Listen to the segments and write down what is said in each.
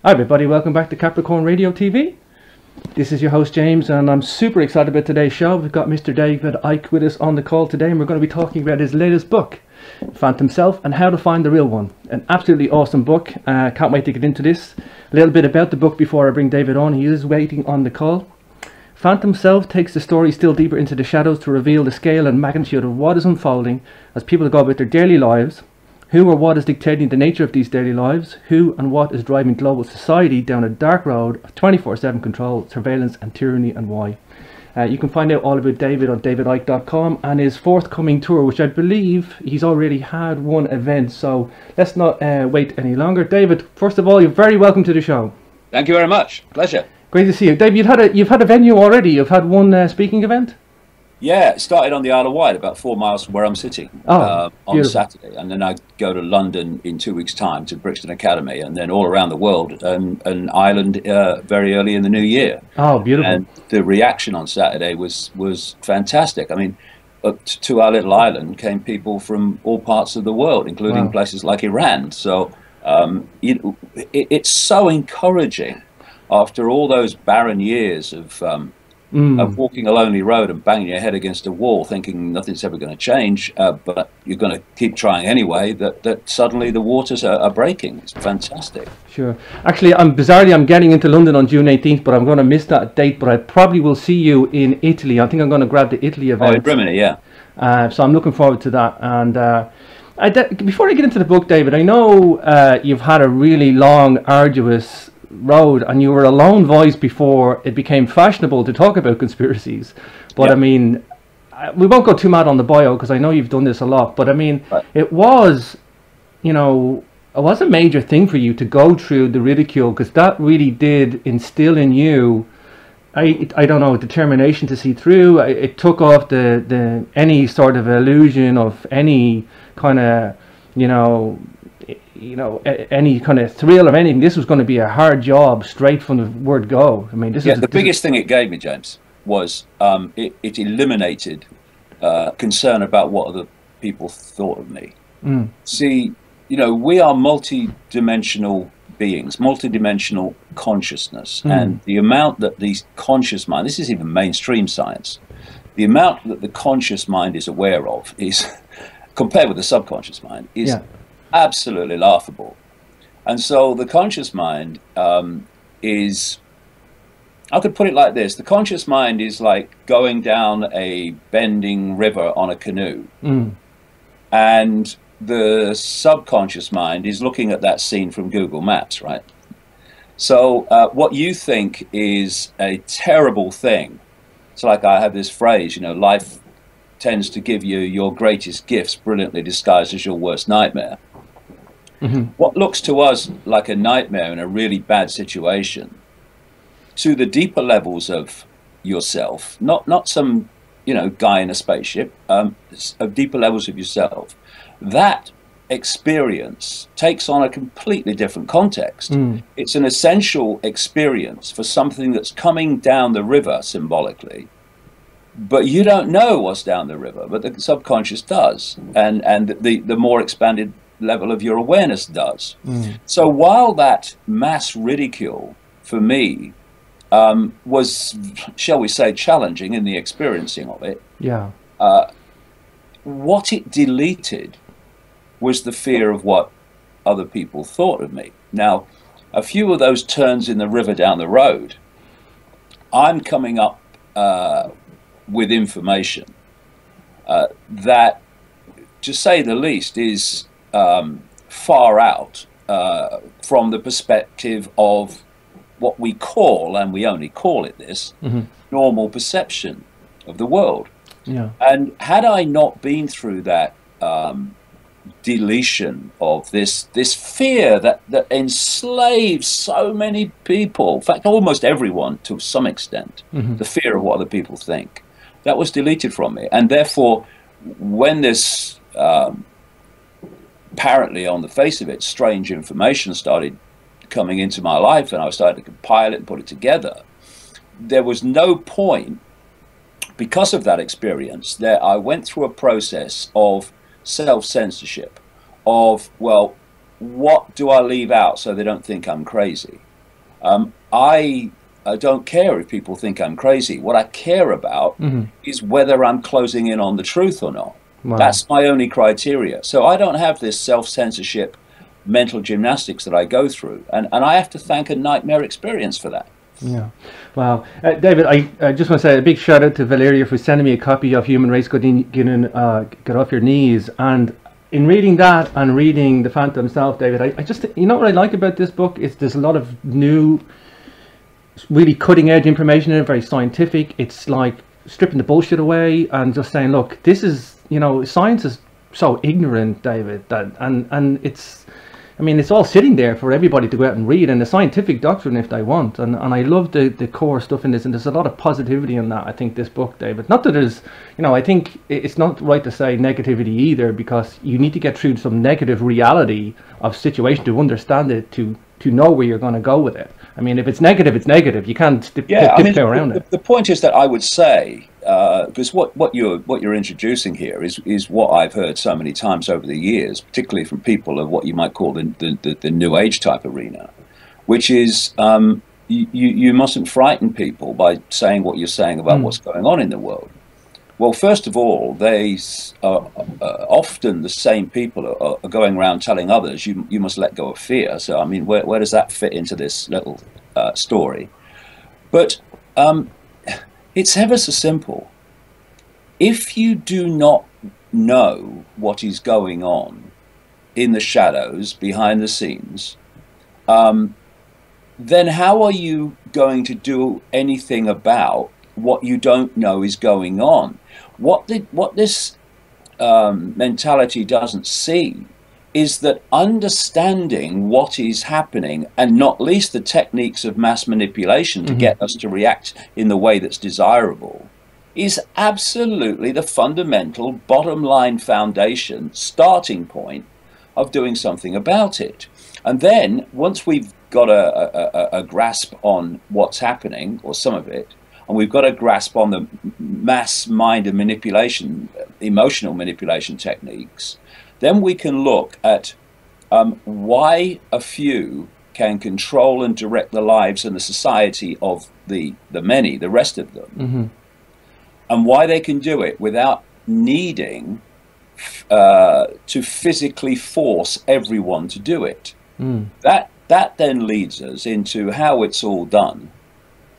Hi everybody, welcome back to Capricorn Radio TV. This is your host James and I'm super excited about today's show. We've got Mr. David Icke with us on the call today and we're going to be talking about his latest book, Phantom Self and How to Find the Real One. An absolutely awesome book. Can't wait to get into this. A little bit about the book before I bring David on. He is waiting on the call. Phantom Self takes the story still deeper into the shadows to reveal the scale and magnitude of what is unfolding as people go about their daily lives. Who or what is dictating the nature of these daily lives? Who and what is driving global society down a dark road of 24/7 control, surveillance and tyranny, and why? You can find out all about David on davidicke.com and his forthcoming tour, which I believe he's already had one event. So let's not wait any longer. David, first of all, you're very welcome to the show. Thank you very much. Pleasure. Great to see you. David, you've had a venue already. You've had one speaking event? Yeah, it started on the Isle of Wight, about 4 miles from where I'm sitting, on Saturday. And then I go to London in 2 weeks' time to Brixton Academy, and then all around the world, and Ireland very early in the new year. Oh, beautiful. And the reaction on Saturday was fantastic. I mean, to our little island came people from all parts of the world, including places like Iran. So it's so encouraging after all those barren years of walking a lonely road and banging your head against a wall thinking nothing's ever going to change, but you're going to keep trying anyway, that suddenly the waters are breaking. It's fantastic. Sure. Actually, bizarrely, I'm getting into London on June 18th, but I'm going to miss that date, but I probably will see you in Italy. I think I'm going to grab the Italy event. Oh, in Rimini, yeah. So I'm looking forward to that. And before I get into the book, David, I know you've had a really long, arduous road, and you were a lone voice before it became fashionable to talk about conspiracies. But I mean, we won't go too mad on the bio because I know you've done this a lot, but I mean, it was, you know, it was a major thing for you to go through the ridicule, because that really did instill in you, I don't know, determination to see through. It took off the any sort of illusion of any kind of, you know, any kind of thrill of anything. This was going to be a hard job straight from the word go. I mean, the biggest thing it gave me, James, was it eliminated concern about what other people thought of me. See, you know, we are multi-dimensional beings, multi-dimensional consciousness, and the amount that the conscious mind, this is even mainstream science, the amount that the conscious mind is aware of is, compared with the subconscious mind, is absolutely laughable. And so the conscious mind is, I could put it like this: the conscious mind is like going down a bending river on a canoe, and the subconscious mind is looking at that scene from Google Maps, right? So what you think is a terrible thing, it's like I have this phrase, you know, life tends to give you your greatest gifts brilliantly disguised as your worst nightmare. What looks to us like a nightmare in a really bad situation, to the deeper levels of yourself, not some, you know, guy in a spaceship, of deeper levels of yourself, that experience takes on a completely different context. It's an essential experience for something that's coming down the river symbolically, but you don't know what's down the river, but the subconscious does, and the more expanded level of your awareness does. So while that mass ridicule for me was, shall we say, challenging in the experiencing of it, what it deleted was the fear of what other people thought of me. Now, a few of those turns in the river down the road, I'm coming up with information that, to say the least, is far out from the perspective of what we call, and we only call it this, normal perception of the world. And had I not been through that deletion of this fear that enslaves so many people, in fact almost everyone to some extent, the fear of what other people think, that was deleted from me. And therefore, when this apparently, on the face of it, strange information started coming into my life and I started to compile it and put it together, there was no point, because of that experience, that I went through a process of self-censorship, of, well, what do I leave out so they don't think I'm crazy? I don't care if people think I'm crazy. What I care about is whether I'm closing in on the truth or not. Wow. That's my only criteria. So I don't have this self-censorship mental gymnastics that I go through. And I have to thank a nightmare experience for that. Yeah. Wow. David, I just want to say a big shout out to Valeria for sending me a copy of Human Race Get Off Your Knees. And in reading that and reading The Phantom himself, David, I just, you know what I like about this book is there's a lot of new, really cutting edge information in it, very scientific. It's like stripping the bullshit away and just saying, look, this is, you know, science is so ignorant, David, that and it's, I mean, it's all sitting there for everybody to go out and read, and the scientific doctrine if they want. And I love the core stuff in this, and there's a lot of positivity in that, I think, this book, David. Not that there's, you know, I think it's not right to say negativity either, because you need to get through some negative reality of situation to understand it, to know where you're going to go with it. I mean, if it's negative, it's negative. You can't tiptoe around it. The point is that I would say, because what you're introducing here is what I've heard so many times over the years, particularly from people of what you might call the New Age type arena, which is you mustn't frighten people by saying what you're saying about what's going on in the world. Well, first of all, they are often the same people are going around telling others you must let go of fear. So, I mean, where does that fit into this little story? But it's ever so simple. If you do not know what is going on in the shadows, behind the scenes, then how are you going to do anything about what you don't know is going on? What this mentality doesn't see is that understanding what is happening, and not least the techniques of mass manipulation to get us to react in the way that's desirable, is absolutely the fundamental bottom line foundation starting point of doing something about it. And then once we've got a grasp on what's happening, or some of it, and we've got a grasp on the mass mind and manipulation, emotional manipulation techniques, then we can look at why a few can control and direct the lives and the society of the many, the rest of them, and why they can do it without needing to physically force everyone to do it. That then leads us into how it's all done,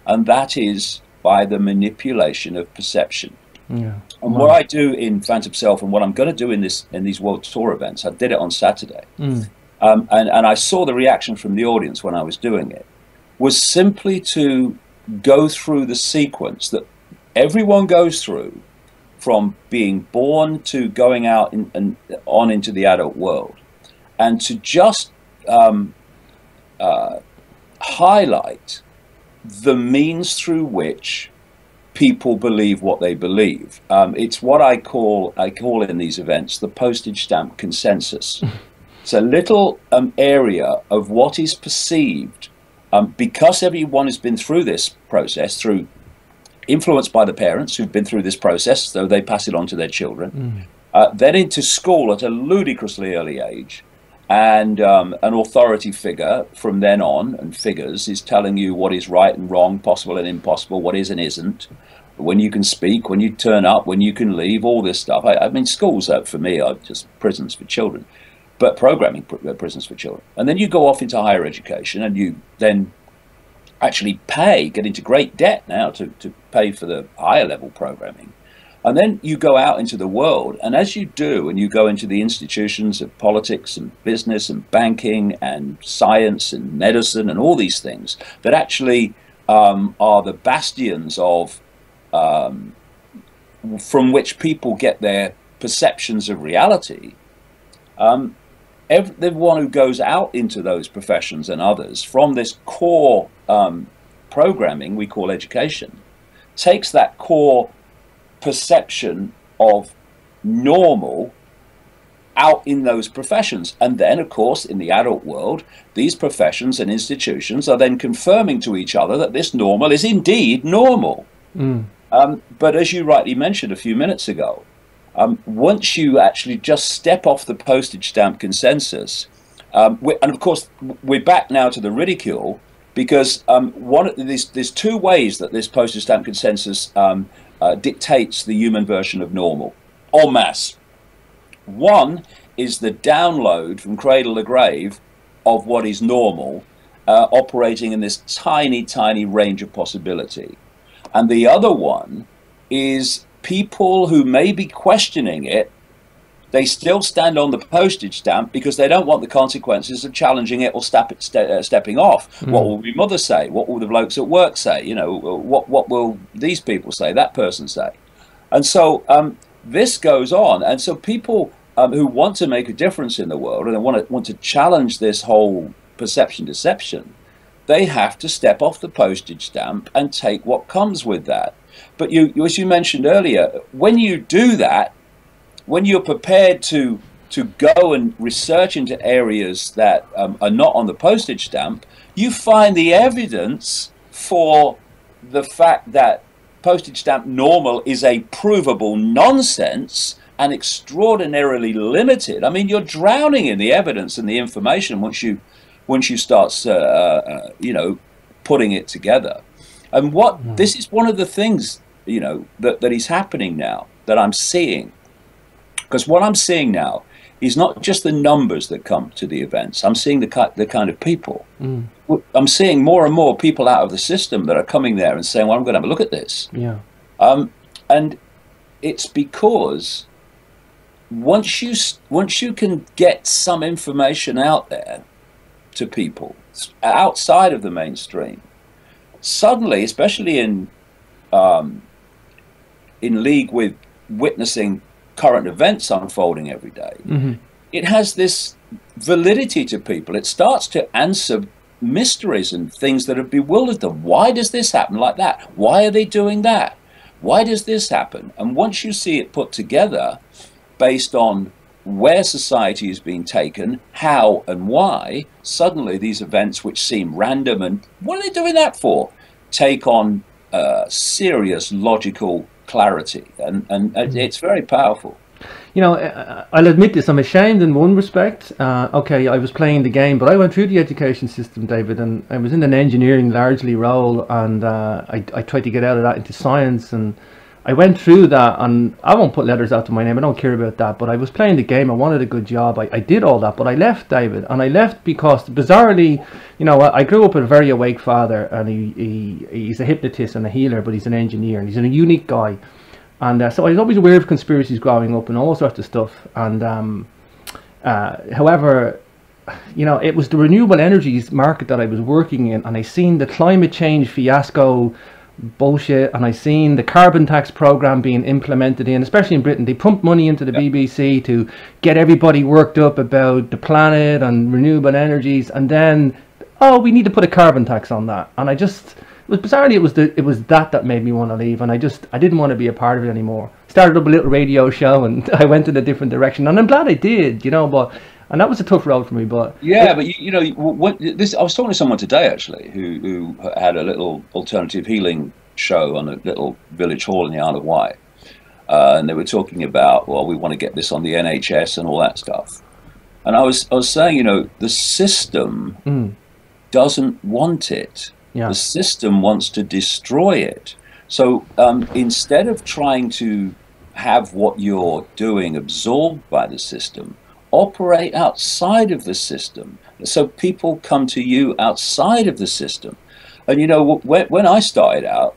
and that is by the manipulation of perception. And what I do in Phantom Self, and what I'm going to do in these World Tour events, I did it on Saturday, and I saw the reaction from the audience when I was doing it, was simply to go through the sequence that everyone goes through from being born to going out and on into the adult world, and to just highlight the means through which people believe what they believe. It's what I call in these events the postage stamp consensus. It's a little area of what is perceived, because everyone has been through this process, influenced by the parents who've been through this process, so they pass it on to their children, then into school at a ludicrously early age. And an authority figure from then on, and figures, is telling you what is right and wrong, possible and impossible, what is and isn't, when you can speak, when you turn up, when you can leave, all this stuff. I mean, schools, for me, are just prisons for children, but programming prisons for children. And then you go off into higher education, and you then actually get into great debt now to pay for the higher level programming. And then you go out into the world, and as you do, and you go into the institutions of politics and business and banking and science and medicine and all these things that actually are the bastions of from which people get their perceptions of reality. Everyone who goes out into those professions and others from this core programming we call education takes that core perception of normal out in those professions, and then of course in the adult world these professions and institutions are then confirming to each other that this normal is indeed normal. But as you rightly mentioned a few minutes ago, once you actually just step off the postage stamp consensus, and of course we're back now to the ridicule, because there's two ways that this postage stamp consensus dictates the human version of normal, en masse. One is the download from cradle to grave of what is normal, operating in this tiny, tiny range of possibility. And the other one is people who may be questioning it. They still stand on the postage stamp because they don't want the consequences of challenging it or stepping off. What will my mother say? What will the blokes at work say? You know, what will these people say, that person say? And so this goes on. And so people who want to make a difference in the world and they want to challenge this whole perception deception, they have to step off the postage stamp and take what comes with that. But as you mentioned earlier, when you do that, when you're prepared to go and research into areas that are not on the postage stamp, you find the evidence for the fact that postage stamp normal is a provable nonsense and extraordinarily limited. I mean, you're drowning in the evidence and the information once you start, you know, putting it together. And this is one of the things, you know, that is happening now, that I'm seeing. Because what I'm seeing now is not just the numbers that come to the events. I'm seeing the kind of people. I'm seeing more and more people out of the system that are coming there and saying, well, I'm going to have a look at this. Yeah. And it's because once you can get some information out there to people outside of the mainstream, suddenly, especially in league with witnessing current events unfolding every day, it has this validity to people. It starts to answer mysteries and things that have bewildered them. Why does this happen like that? Why are they doing that? Why does this happen? And once you see it put together based on where society is being taken, how and why, suddenly these events which seem random and what are they doing that for, take on serious logical clarity, and it's very powerful. You know, I'll admit this, I'm ashamed in one respect. Okay, I was playing the game, but I went through the education system, David, and I was in an engineering largely role, and I tried to get out of that into science, and I went through that, and I won't put letters out to my name, I don't care about that, but I was playing the game, I wanted a good job, I did all that, but I left, David, and I left because, bizarrely, you know, I grew up with a very awake father, and he's a hypnotist and a healer, but he's an engineer, and he's a unique guy, and so I was always aware of conspiracies growing up and all sorts of stuff, and however, you know, it was the renewable energies market that I was working in, and I seen the climate change fiasco bullshit, and I seen the carbon tax program being implemented in, especially in Britain. They pumped money into the BBC to get everybody worked up about the planet and renewable energies, and then, oh, we need to put a carbon tax on that. And I just, it was bizarrely, it was that made me want to leave, and I didn't want to be a part of it anymore. Started up a little radio show, and I went in a different direction, and I'm glad I did, you know, and that was a tough road for me, but yeah, but you know, I was talking to someone today actually who had a little alternative healing show on a little village hall in the Isle of Wight, and they were talking about, well, we want to get this on the NHS and all that stuff, and I was saying, you know, the system doesn't want it. The system wants to destroy it. So instead of trying to have what you're doing absorbed by the system, operate outside of the system, so people come to you outside of the system. And you know, when I started out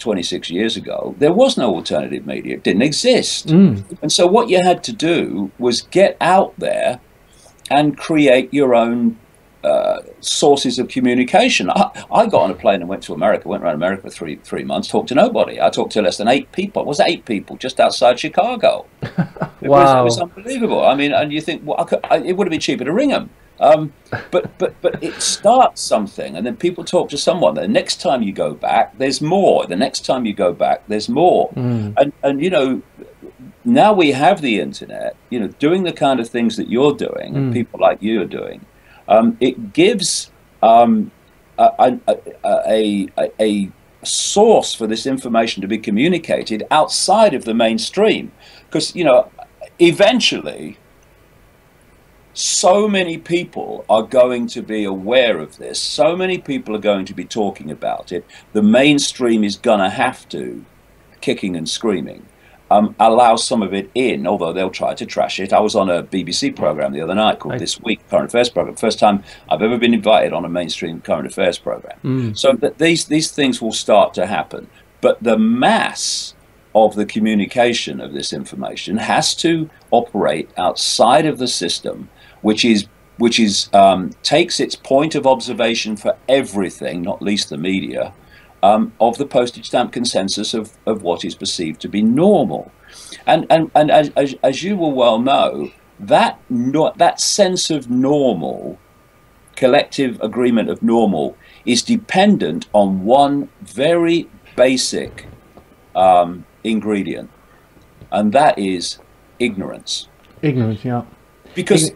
26 years ago, there was no alternative media. It didn't exist. And so what you had to do was get out there and create your own sources of communication. I got on a plane and went to America, went around America for three months, talked to nobody. I talked to less than 8 people. It was 8 people just outside Chicago. It was unbelievable. I mean, and you think, well, it would have been cheaper to ring them. But it starts something, and then people talk to someone. The next time you go back, there's more. The next time you go back, there's more. And you know, now we have the internet, you know, doing the kind of things that you're doing and people like you are doing. It gives a source for this information to be communicated outside of the mainstream, because, you know, eventually so many people are going to be aware of this. So many people are going to be talking about it. The mainstream is going to have to, kicking and screaming, allow some of it in, although they'll try to trash it. I was on a BBC program the other night called This Week, Current Affairs program. First time I've ever been invited on a mainstream current affairs program. So that these things will start to happen. But the mass of the communication of this information has to operate outside of the system, which takes its point of observation for everything, not least the media, of the postage stamp consensus of what is perceived to be normal. And as you will well know, that sense of normal, collective agreement of normal, is dependent on one very basic ingredient, and that is ignorance. Ignorance, yeah. Because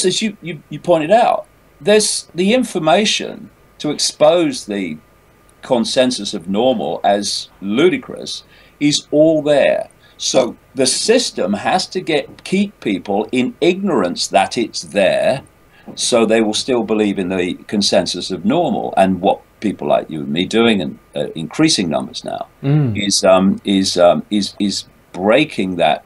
as you pointed out, there's the information to expose the consensus of normal as ludicrous is all there. So the system has to keep people in ignorance that it's there, so they will still believe in the consensus of normal. And what people like you and me doing, in increasing numbers now, is breaking that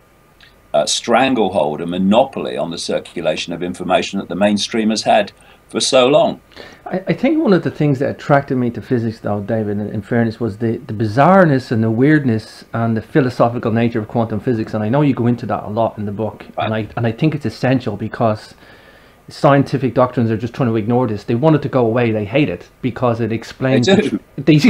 stranglehold, a monopoly on the circulation of information that the mainstream has had for so long. I think one of the things that attracted me to physics, though, David, in fairness, was the bizarreness and the weirdness and the philosophical nature of quantum physics. And I know you go into that a lot in the book, right. and I think it's essential, because scientific doctrines are just trying to ignore this. They want it to go away. They hate it because it explains. They do. They do.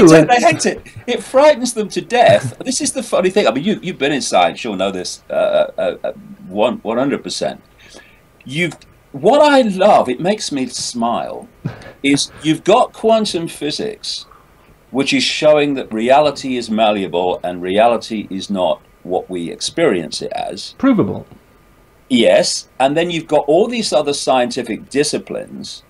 They hate it. It frightens them to death. This is the funny thing. I mean, you've been in science. You'll know this 100%. What I love, it makes me smile, is you've got quantum physics, which is showing that reality is malleable and reality is not what we experience it as. Provable. Yes, and then you've got all these other scientific disciplines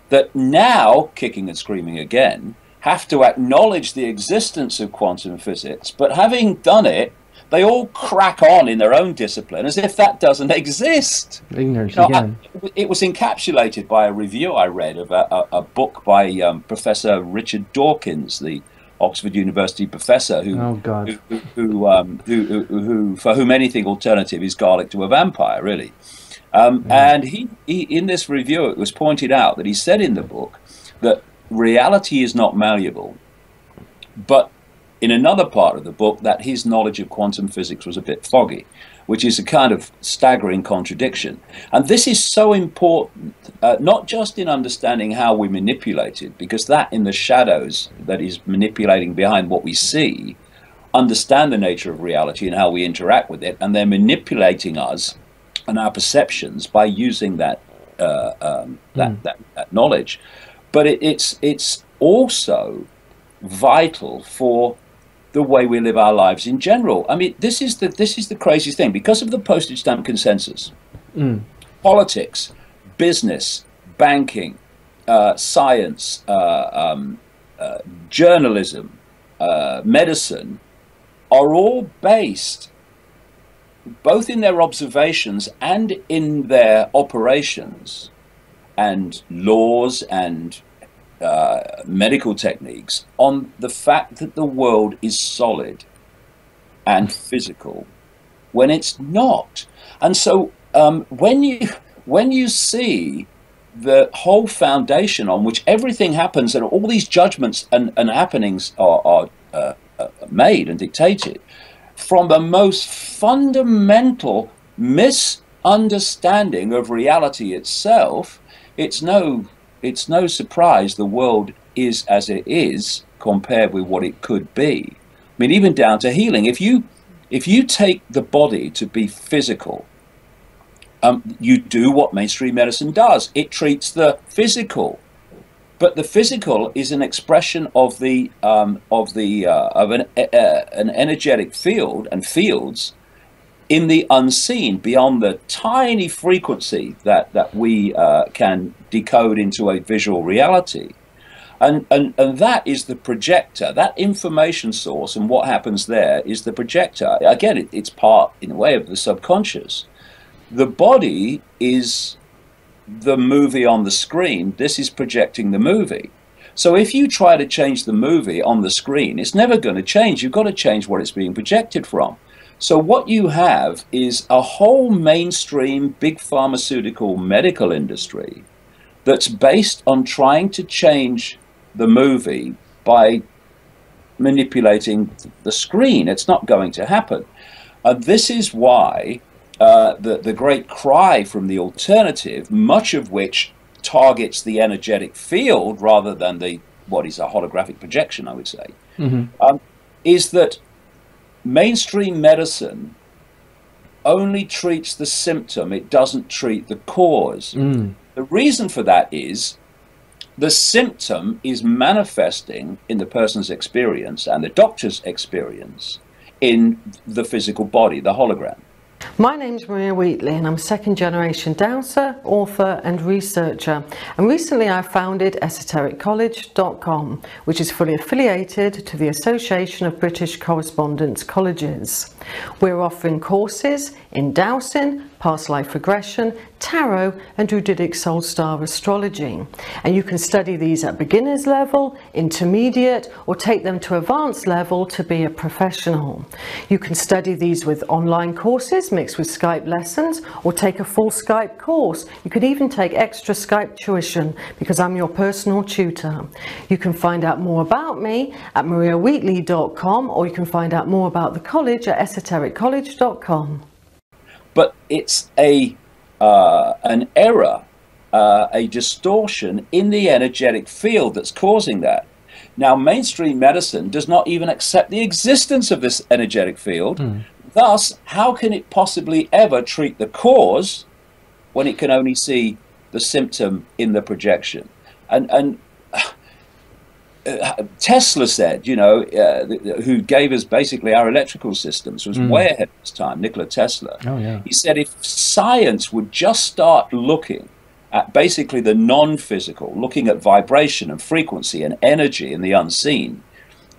that now, kicking and screaming again, have to acknowledge the existence of quantum physics, but having done it, they all crack on in their own discipline as if that doesn't exist. Ignorance again. It was encapsulated by a review I read of a book by Professor Richard Dawkins, the Oxford University professor, who for whom anything alternative is garlic to a vampire, really. And he in this review, it was pointed out that he said in the book that reality is not malleable, but in another part of the book that his knowledge of quantum physics was a bit foggy, which is a kind of staggering contradiction. And this is so important, not just in understanding how we manipulate it, because that in the shadows that is manipulating behind what we see, understand the nature of reality and how we interact with it, and they're manipulating us and our perceptions by using that knowledge. But it's also vital for the way we live our lives in general. I mean, this is the craziest thing. Because of the postage stamp consensus, politics, business, banking, science, journalism, medicine are all based, both in their observations and in their operations and laws and medical techniques, on the fact that the world is solid and physical when it's not. And so when you see the whole foundation on which everything happens and all these judgments and happenings are made and dictated from the most fundamental misunderstanding of reality itself, it's no surprise the world is as it is compared with what it could be. I mean, even down to healing. If you take the body to be physical, you do what mainstream medicine does. It treats the physical, but the physical is an expression of an energetic field and fields in the unseen, beyond the tiny frequency that we can decode into a visual reality. And that is the projector. That information source and what happens there is the projector. Again, it's part, in a way, of the subconscious. The body is the movie on the screen. This is projecting the movie. So if you try to change the movie on the screen, it's never going to change. You've got to change what it's being projected from. So what you have is a whole mainstream big pharmaceutical medical industry that's based on trying to change the movie by manipulating the screen. It's not going to happen. This is why the great cry from the alternative, much of which targets the energetic field rather than what is a holographic projection, I would say, is that mainstream medicine only treats the symptom. It doesn't treat the cause. The reason for that is the symptom is manifesting in the person's experience and the doctor's experience in the physical body, the hologram. My name's Maria Wheatley and I'm a second-generation dowser, author and researcher, and recently I founded esotericcollege.com, which is fully affiliated to the Association of British Correspondence Colleges. We're offering courses in dowsing, past life regression, tarot and Druidic soul star astrology, and you can study these at beginner's level, intermediate, or take them to advanced level to be a professional. You can study these with online courses mixed with Skype lessons, or take a full Skype course. You could even take extra Skype tuition because I'm your personal tutor. You can find out more about me at mariawheatley.com, or you can find out more about the college at esotericcollege.com. But it's an error, a distortion in the energetic field that's causing that. Now, mainstream medicine does not even accept the existence of this energetic field. Thus, how can it possibly ever treat the cause when it can only see the symptom in the projection? And Tesla said, you know, who gave us basically our electrical systems, was way ahead of his time, Nikola Tesla. Oh, yeah. He said if science would just start looking at basically the non-physical, looking at vibration and frequency and energy and the unseen,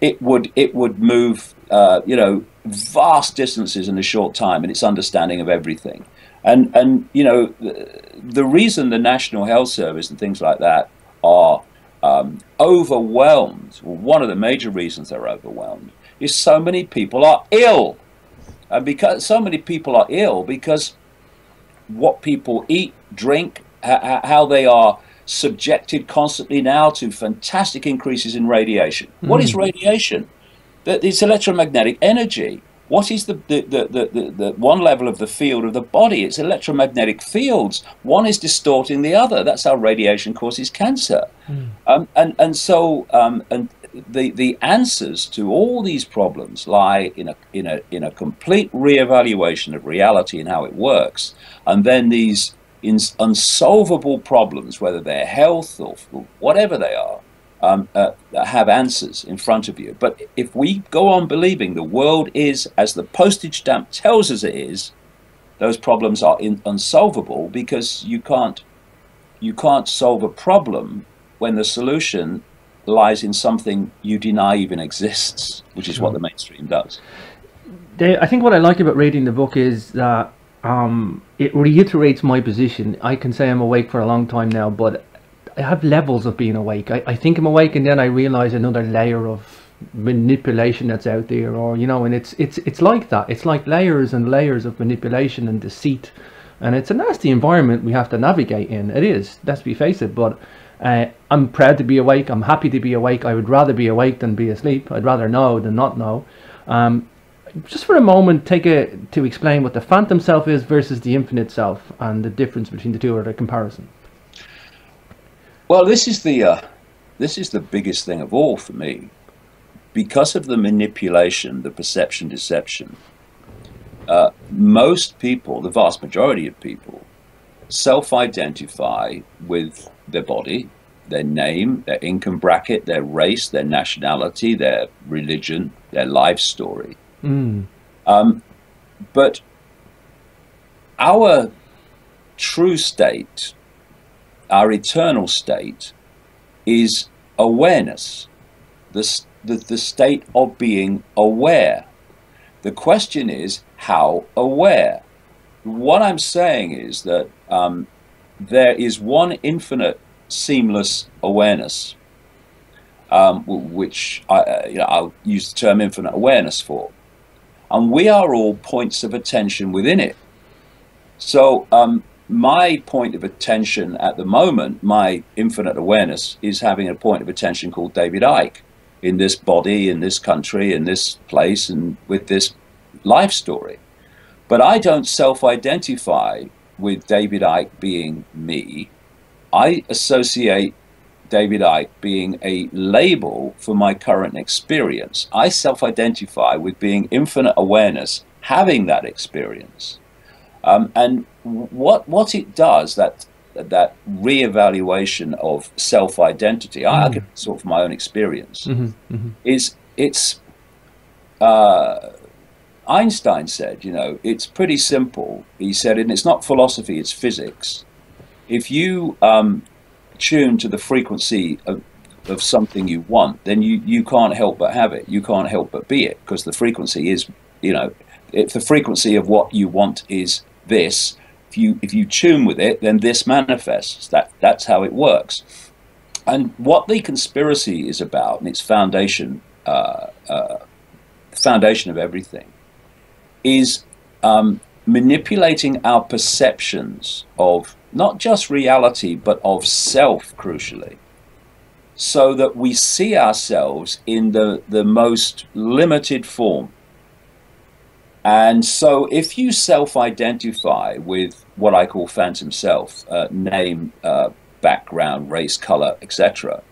it would move, you know, vast distances in a short time in its understanding of everything. And you know, the reason the National Health Service and things like that are overwhelmed, well, one of the major reasons they're overwhelmed is so many people are ill. And because so many people are ill, because what people eat, drink, how they are subjected constantly now to fantastic increases in radiation. What is radiation? It's electromagnetic energy. What is the one level of the field of the body? It's electromagnetic fields. One is distorting the other. That's how radiation causes cancer. And so the answers to all these problems lie in a complete reevaluation of reality and how it works, and then these unsolvable problems, whether they're health or whatever they are, have answers in front of you. But if we go on believing the world is as the postage stamp tells us it is, those problems are unsolvable, because you can't solve a problem when the solution lies in something you deny even exists, which is what the mainstream does. I think what I like about reading the book is that it reiterates my position. I can say I'm awake for a long time now, but I have levels of being awake. I think I'm awake, and then I realize another layer of manipulation that's out there, or you know, and it's like that. It's like layers and layers of manipulation and deceit, and it's a nasty environment we have to navigate in. It is, let's be face it. But I'm proud to be awake. I'm happy to be awake. I would rather be awake than be asleep. I'd rather know than not know. Just for a moment, to explain what the phantom self is versus the infinite self, and the difference between the two, or the comparison. Well, this is the biggest thing of all for me, because of the manipulation, the perception, deception. Most people, the vast majority of people, self-identify with their body, their name, their income bracket, their race, their nationality, their religion, their life story. But our true state, our eternal state, is awareness, the state of being aware. The question is, how aware? what I'm saying is that there is one infinite seamless awareness, which I'll use the term infinite awareness for. And we are all points of attention within it. So my point of attention at the moment, my infinite awareness, is having a point of attention called David Icke in this body, in this country, in this place, and with this life story. But I don't self-identify with David Icke being me. I associate David Icke being a label for my current experience. I self-identify with being infinite awareness, having that experience. And what it does, that re-evaluation of self-identity, I can sort of my own experience, is it's Einstein said, you know, it's pretty simple. He said, and it's not philosophy, it's physics. If you tune to the frequency of something you want, then you can't help but have it. You can't help but be it, because the frequency is, you know, if the frequency of what you want is this, if you tune with it, then this manifests. That's how it works. And what the conspiracy is about, and its foundation of everything, is manipulating our perceptions of not just reality, but of self, crucially, so that we see ourselves in the most limited form. And so if you self-identify with what I call phantom self, name, background, race, color, etc.,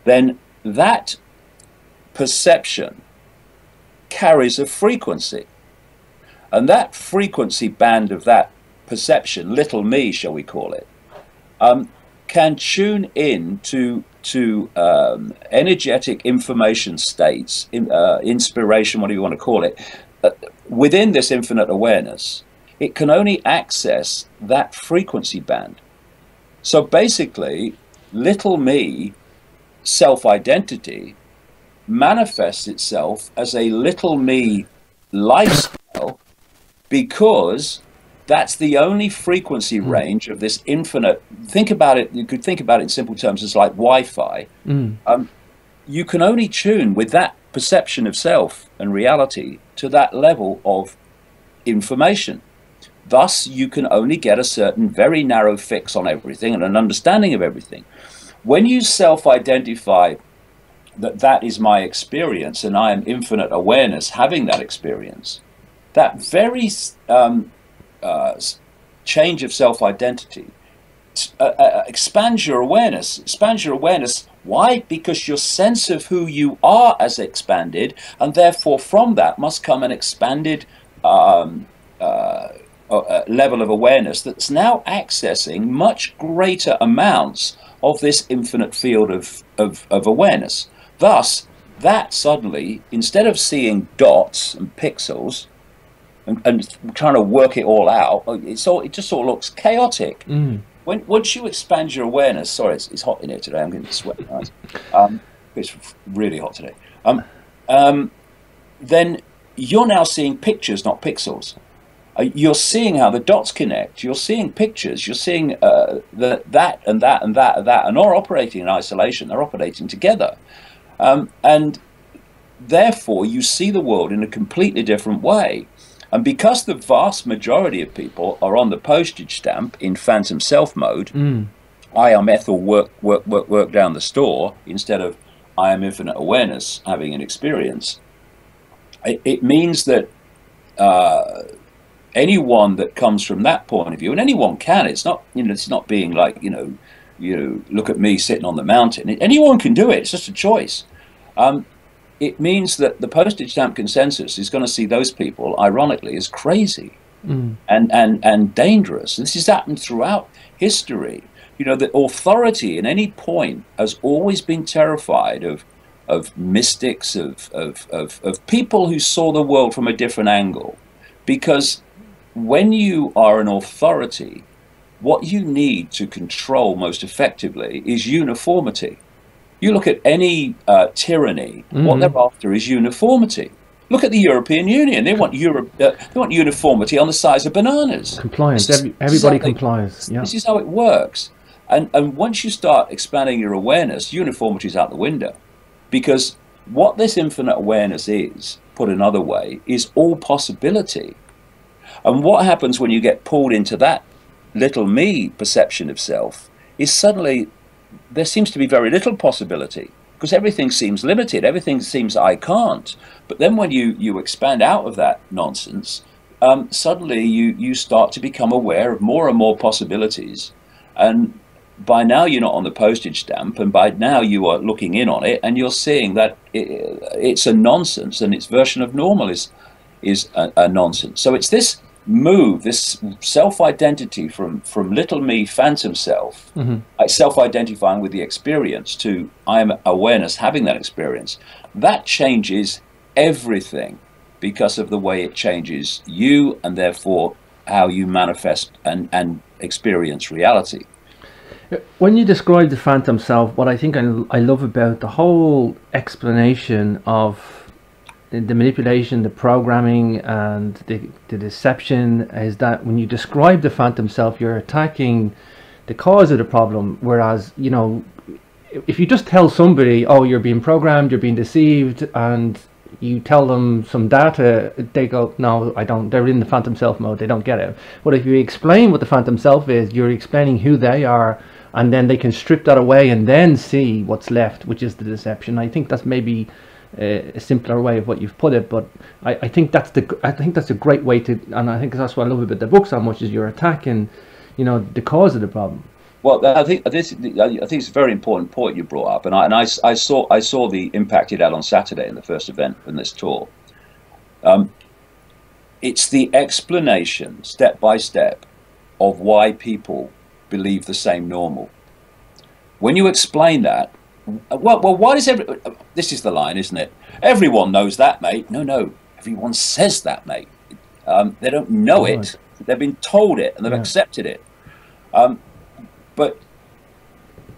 then that perception carries a frequency. And that frequency band of that perception, little me, shall we call it, can tune in to energetic information states, inspiration, whatever you want to call it. Within this infinite awareness, it can only access that frequency band. So basically, little me self-identity manifests itself as a little me lifestyle, because that's the only frequency range of this infinite. Think about it, you could think about it in simple terms as like Wi-Fi. You can only tune with that perception of self and reality to that level of information. Thus, you can only get a certain very narrow fix on everything and an understanding of everything. When you self-identify that is my experience and I am infinite awareness having that experience, that very change of self-identity expands your awareness. Why? Because your sense of who you are has expanded, and therefore from that must come an expanded level of awareness that's now accessing much greater amounts of this infinite field of awareness. Thus, that suddenly, instead of seeing dots and pixels and trying to work it all out, it just sort of looks chaotic. Once you expand your awareness, sorry, it's hot in here today. I'm getting sweaty. It's really hot today. Then you're now seeing pictures, not pixels. You're seeing how the dots connect. You're seeing pictures. You're seeing that and that and that and that, and not operating in isolation. They're operating together, and therefore you see the world in a completely different way. And because the vast majority of people are on the postage stamp in phantom self mode, I am Ethel, work down the store, instead of I am infinite awareness having an experience, it means that anyone that comes from that point of view, and anyone can, it's not, it's not being like, look at me sitting on the mountain. Anyone can do it. It's just a choice. It means that the postage stamp consensus is going to see those people, ironically, as crazy and dangerous. This has happened throughout history. The authority in any point has always been terrified of mystics, of people who saw the world from a different angle. Because when you are an authority, what you need to control most effectively is uniformity. You look at any tyranny, what they're after is uniformity. Look at the European Union. They want they want uniformity on the size of bananas. Compliance. Everybody complies. Yeah. This is how it works. And once you start expanding your awareness, uniformity is out the window. Because what this infinite awareness is, put another way, is all possibility. And what happens when you get pulled into that little me perception of self is suddenly there seems to be very little possibility. Because everything seems limited, everything seems I can't. But then when you expand out of that nonsense, suddenly you start to become aware of more and more possibilities. And by now you're not on the postage stamp, and by now you are looking in on it, and you're seeing that it's a nonsense, and its version of normal is a nonsense. So it's this move, this self-identity from little me phantom self, self-identifying with the experience, to I am awareness having that experience. That changes everything because of the way it changes you, and therefore how you manifest and experience reality. When you describe the phantom self, what I think I love about the whole explanation of the manipulation, the programming, and the deception is that when you describe the phantom self, you're attacking the cause of the problem. Whereas, you know, if you just tell somebody, oh, you're being programmed, you're being deceived, and you tell them some data, they go, no, I don't, they're in the phantom self mode, they don't get it. But if you explain what the phantom self is, you're explaining who they are, and then they can strip that away and then see what's left, which is the deception. I think that's maybe a simpler way of what you've put it, but I think that's a great way to, and I think that's what I love about the book so much, is you're attacking, you know, the cause of the problem. Well, I think it's a very important point you brought up, and I saw the impact it had on Saturday in the first event in this tour. It's the explanation, step by step, of why people believe the same normal. When you explain that, well, why does this is the line, isn't it? Everyone knows that, mate. No, everyone says that, mate. They don't know it. They've been told it, and they've accepted it. But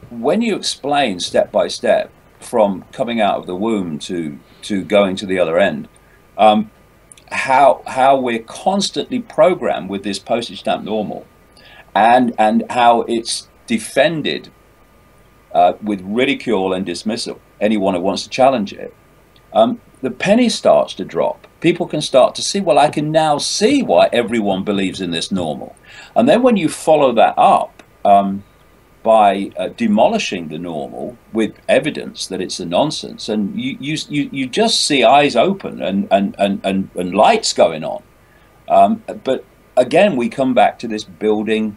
when you explain step by step, from coming out of the womb to going to the other end, how we're constantly programmed with this postage stamp normal, and how it's defended with ridicule and dismissal, anyone who wants to challenge it, the penny starts to drop. People can start to see, well, I can now see why everyone believes in this normal. And then when you follow that up by demolishing the normal with evidence that it's a nonsense, and you just see eyes open and lights going on. But again, we come back to this building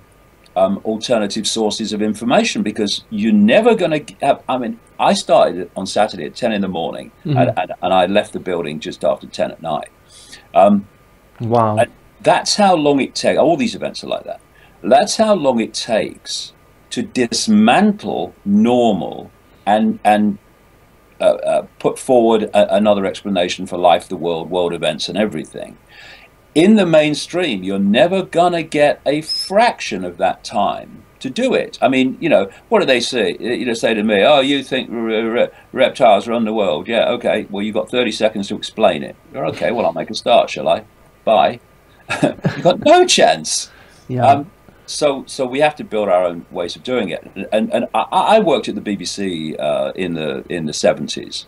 alternative sources of information, because you're never going to have, I mean, I started on Saturday at 10 in the morning, and I left the building just after 10 at night. Wow. And that's how long it takes. All these events are like that. That's how long it takes to dismantle normal and put forward another explanation for life, the world events and everything. In the mainstream, you're never going to get a fraction of that time to do it. I mean, you know, what do they say? You know, say to me, oh, you think reptiles run the world? Yeah, okay, well, you've got 30 seconds to explain it. You're okay, well, I'll make a start, shall I? Bye. You've got no chance. Yeah. So we have to build our own ways of doing it. And I worked at the BBC in the 70s.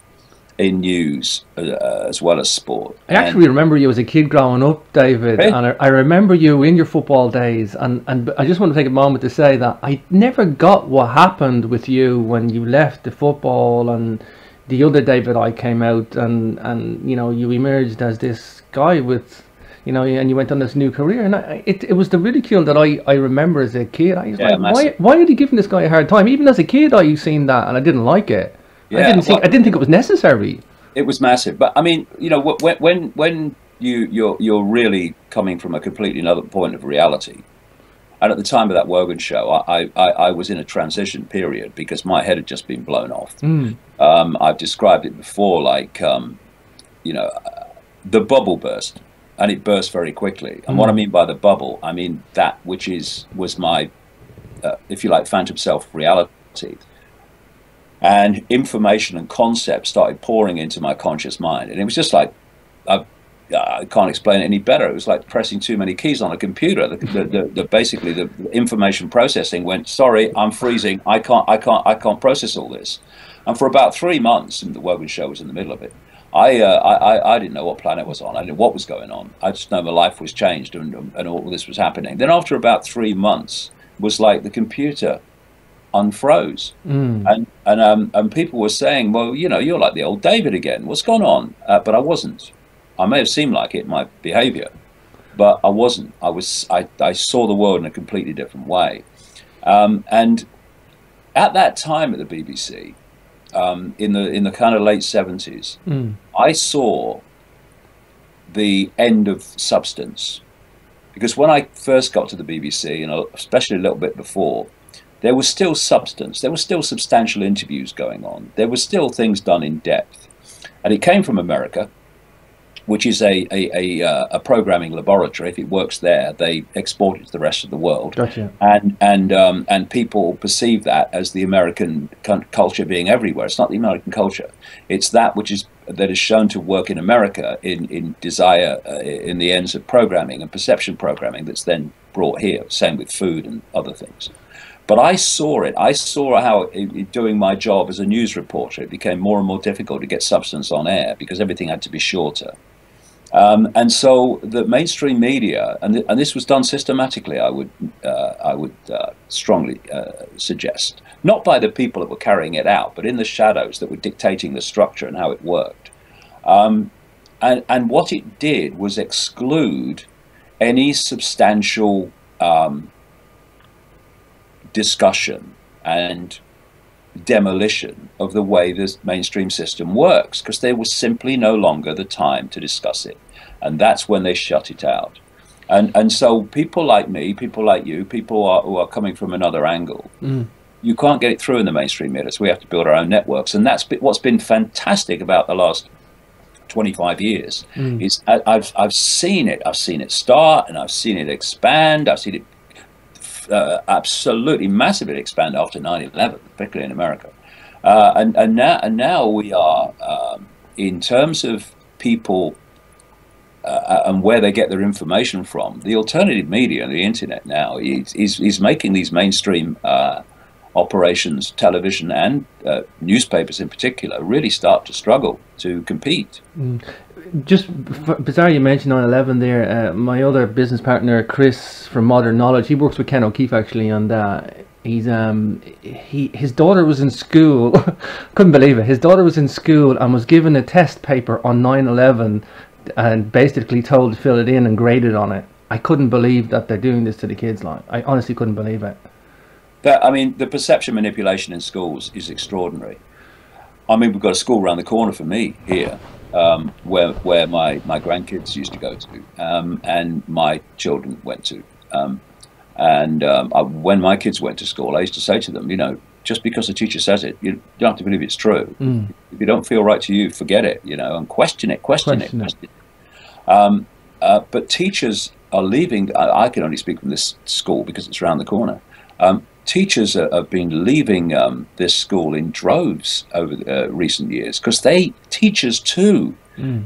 In news as well as sport. I actually remember you as a kid growing up, David, really? And I remember you in your football days, and I just want to take a moment to say that I never got what happened with you when you left the football, and the other David I came out, and you know, you emerged as this guy with, you know, and you went on this new career, and it was the ridicule that I remember as a kid. I was like, why are you giving this guy a hard time? Even as a kid, I seen that, and I didn't like it. Yeah, I didn't think it was necessary. It was massive, but I mean, you know, when you're really coming from a completely another point of reality, and at the time of that Wogan show, I was in a transition period because my head had just been blown off. I've described it before, like you know, the bubble burst, and it burst very quickly. And what I mean by the bubble, I mean that which was my, if you like, phantom self reality. And information and concepts started pouring into my conscious mind, and it was just like I can't explain it any better. It was like pressing too many keys on a computer. Basically, the information processing went, sorry, I'm freezing. I can't process all this. And for about 3 months, and the Wogan show was in the middle of it, I didn't know what planet was on. I didn't know what was going on. I just know my life was changed and all this was happening. Then after about 3 months, it was like the computer unfroze. And people were saying, well, you know, you're like the old David again. What's going on? But I wasn't. I may have seemed like it, my behavior, but I wasn't. I saw the world in a completely different way. And at that time at the BBC, in the kind of late 70s, I saw the end of substance. Because when I first got to the BBC, and especially a little bit before, there was still substance. There were still substantial interviews going on. There were still things done in depth. And it came from America, which is a programming laboratory. If it works there, they export it to the rest of the world. Gotcha. And people perceive that as the American culture being everywhere. It's not the American culture. It's that that is shown to work in America in desire, in the ends of programming and perception programming that's then brought here. Same with food and other things. But I saw it. I saw how, doing my job as a news reporter, it became more and more difficult to get substance on air because everything had to be shorter. And so the mainstream media, and this was done systematically, I would strongly suggest, not by the people that were carrying it out, but in the shadows that were dictating the structure and how it worked. And what it did was exclude any substantial discussion and demolition of the way this mainstream system works, because there was simply no longer the time to discuss it, and that's when they shut it out. And so people like me, people like you, people who are coming from another angle, you can't get it through in the mainstream media, so we have to build our own networks. And that's what's been fantastic about the last 25 years is I've seen it start, and I've seen it expand. I've seen it absolutely massively expand after 9/11, particularly in America, and now we are, in terms of people and where they get their information from, the alternative media and the internet now is making these mainstream operations, television and newspapers in particular, really start to struggle to compete. Just bizarre you mentioned 9/11 there. My other business partner, Chris from Modern Knowledge, he works with Ken O'Keefe actually, and his daughter was in school. Couldn't believe it. His daughter was in school and was given a test paper on 9/11 and basically told to fill it in and grade it on it. I couldn't believe that they're doing this to the kids. Like, I honestly couldn't believe it. I mean, the perception manipulation in schools is extraordinary. I mean, we've got a school around the corner for me here, where my grandkids used to go to, and my children went to. When my kids went to school, I used to say to them, you know, just because the teacher says it, you don't have to believe it's true. If it don't feel right to you, forget it, you know, and question it. But teachers are leaving. I can only speak from this school because it's around the corner. Teachers have been leaving this school in droves over recent years, because teachers too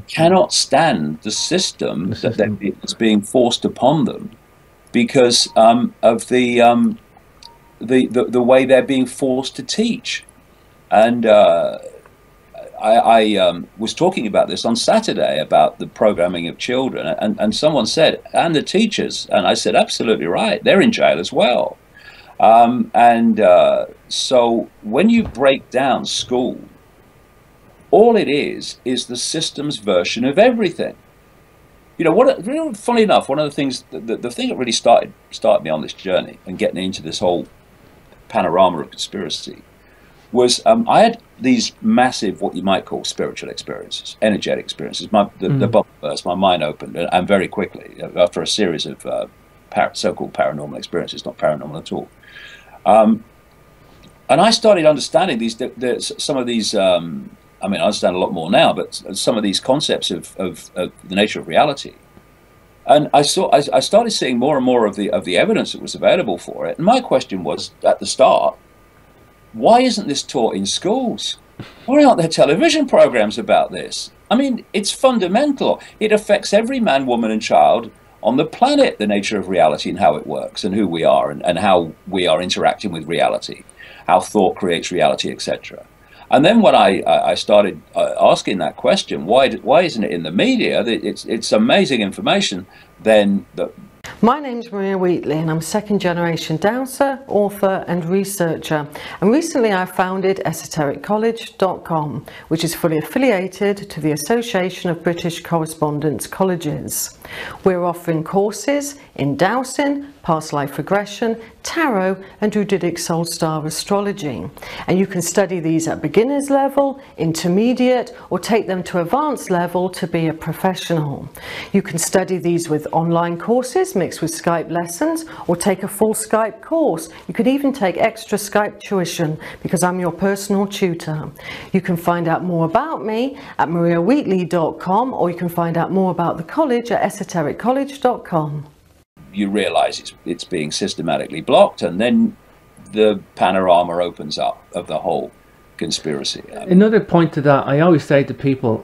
cannot stand the system that's being forced upon them because of the way they're being forced to teach. And I was talking about this on Saturday about the programming of children, and someone said, and the teachers, and I said, absolutely right, they're in jail as well. So when you break down school, all it is the system's version of everything. You know, funny enough, one of the things, the thing that really started me on this journey and getting into this whole panorama of conspiracy was I had these massive, what you might call spiritual experiences, energetic experiences. The bubble burst, my mind opened, and very quickly, after a series of so-called paranormal experiences, not paranormal at all. And I started understanding some of these, I mean, I understand a lot more now, but some of these concepts of the nature of reality. And I started seeing more and more of the evidence that was available for it. And my question was, at the start, why isn't this taught in schools? Why aren't there television programs about this? I mean, it's fundamental. It affects every man, woman, and child on the planet, the nature of reality and how it works and who we are and how we are interacting with reality, how thought creates reality, etc. And then when I started asking that question, why isn't it in the media? It's amazing information. Then My name's Maria Wheatley and I'm second generation dowser, author and researcher, and recently I founded esotericcollege.com, which is fully affiliated to the Association of British Correspondence Colleges. We're offering courses in dowsing, past life regression, tarot and Druidic soul star astrology, and you can study these at beginners level, intermediate, or take them to advanced level to be a professional. You can study these with online courses mixed with Skype lessons, or take a full Skype course. You could even take extra Skype tuition because I'm your personal tutor. You can find out more about me at mariawheatley.com, or you can find out more about the college at esotericcollege.com. you realize it's being systematically blocked, and then the panorama opens up of the whole conspiracy. Another point to that, I always say to people,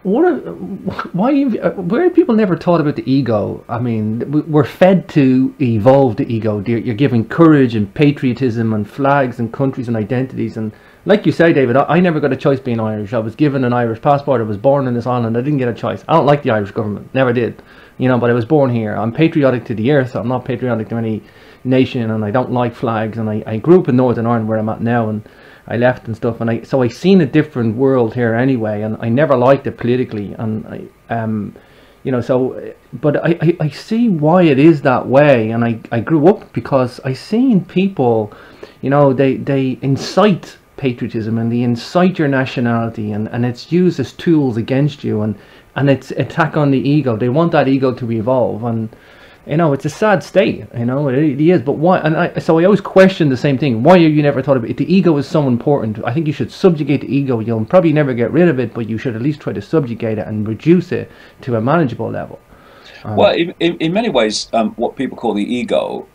where are people never taught about the ego? I mean, we're fed to evolve the ego. You're given courage and patriotism and flags and countries and identities, and like you say, David, I never got a choice being Irish. I was given an Irish passport. I was born in this island. I didn't get a choice. I don't like the Irish government. Never did. You know, but I was born here. I'm patriotic to the earth. I'm not patriotic to any nation, and I don't like flags. And I grew up in Northern Ireland, where I'm at now, and I left and stuff. And so I seen a different world here anyway, and I never liked it politically. And you know, so, but I see why it is that way. And I grew up because I seen people, you know, they incite patriotism and they incite your nationality, and it's used as tools against you, and it's attack on the ego. They want that ego to evolve, and you know, it's a sad state, you know, it is. But why? And so I always question the same thing. Why are you never thought about it? The ego is so important. I think you should subjugate the ego. You'll probably never get rid of it, but you should at least try to subjugate it and reduce it to a manageable level. Well, in many ways, what people call the ego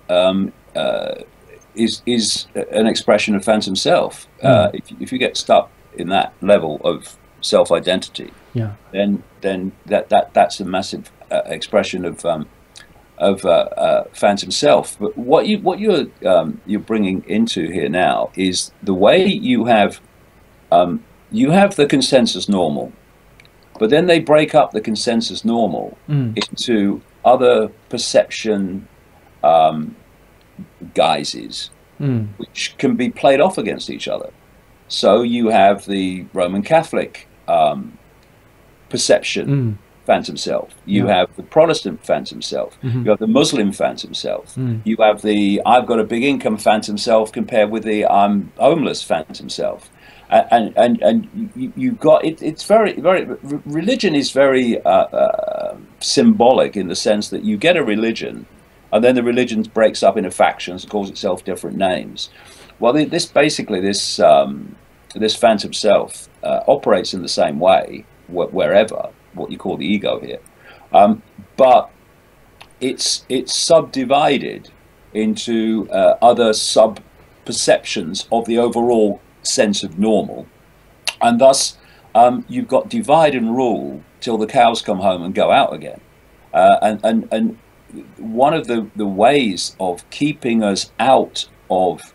is an expression of phantom self. If you get stuck in that level of self-identity, yeah, then that's a massive expression of phantom self. But what you're bringing into here now is the way you have the consensus normal, but then they break up the consensus normal into other perception guises, which can be played off against each other. So you have the Roman Catholic perception phantom self, you have the Protestant phantom self, you have the Muslim phantom self, you have the I've got a big income phantom self compared with the I'm homeless phantom self, and you've got it's very religion is very symbolic, in the sense that you get a religion and then the religion breaks up into factions and calls itself different names. Well, this phantom self operates in the same way wherever, what you call the ego here, but it's subdivided into other sub perceptions of the overall sense of normal, and thus you've got divide and rule till the cows come home and go out again, and one of the ways of keeping us out of